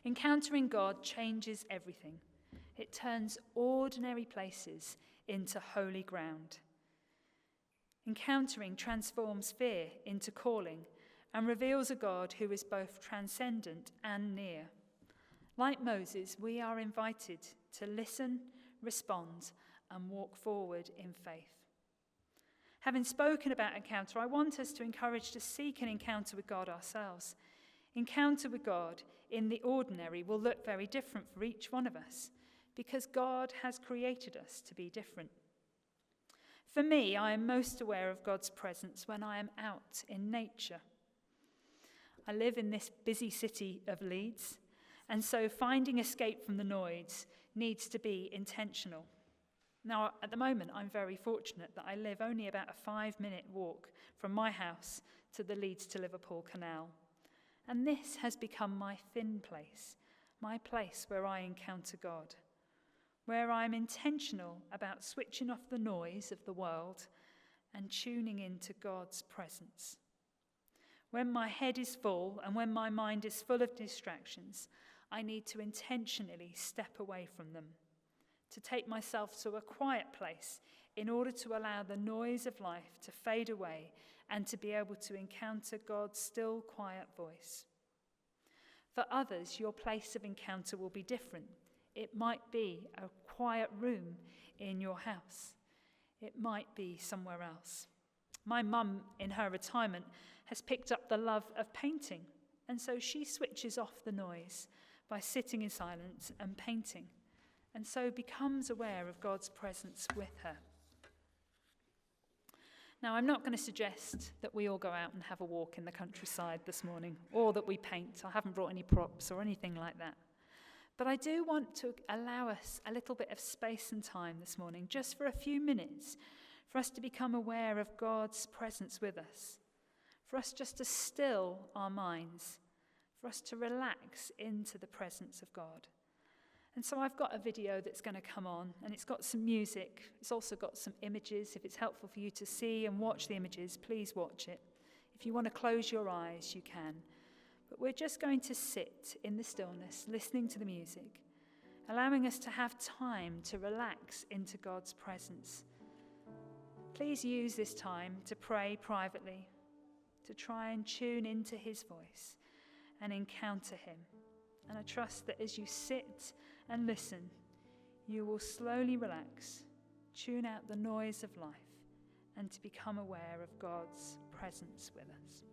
Encountering God changes everything. It turns ordinary places into holy ground. Encountering transforms fear into calling and reveals a God who is both transcendent and near. Like Moses, we are invited to listen, respond, and walk forward in faith. Having spoken about encounter, I want us to encourage to seek an encounter with God ourselves. Encounter with God in the ordinary will look very different for each one of us because God has created us to be different. For me, I am most aware of God's presence when I am out in nature. I live in this busy city of Leeds, and so finding escape from the noise needs to be intentional. Now, at the moment, I'm very fortunate that I live only about a 5-minute walk from my house to the Leeds to Liverpool Canal. And this has become my thin place, my place where I encounter God, where I'm intentional about switching off the noise of the world and tuning into God's presence. When my head is full and when my mind is full of distractions, I need to intentionally step away from them, to take myself to a quiet place in order to allow the noise of life to fade away and to be able to encounter God's still, quiet voice. For others, your place of encounter will be different. It might be a quiet room in your house. It might be somewhere else. My mum, in her retirement, has picked up the love of painting, and so she switches off the noise by sitting in silence and painting, and so becomes aware of God's presence with her. Now, I'm not going to suggest that we all go out and have a walk in the countryside this morning, or that we paint. I haven't brought any props or anything like that. But I do want to allow us a little bit of space and time this morning, just for a few minutes, for us to become aware of God's presence with us, for us just to still our minds, for us to relax into the presence of God. And so I've got a video that's going to come on, and it's got some music. It's also got some images. If it's helpful for you to see and watch the images, please watch it. If you want to close your eyes, you can. But we're just going to sit in the stillness, listening to the music, allowing us to have time to relax into God's presence. Please use this time to pray privately, to try and tune into his voice and encounter him. And I trust that as you sit and listen, you will slowly relax, tune out the noise of life, and to become aware of God's presence with us.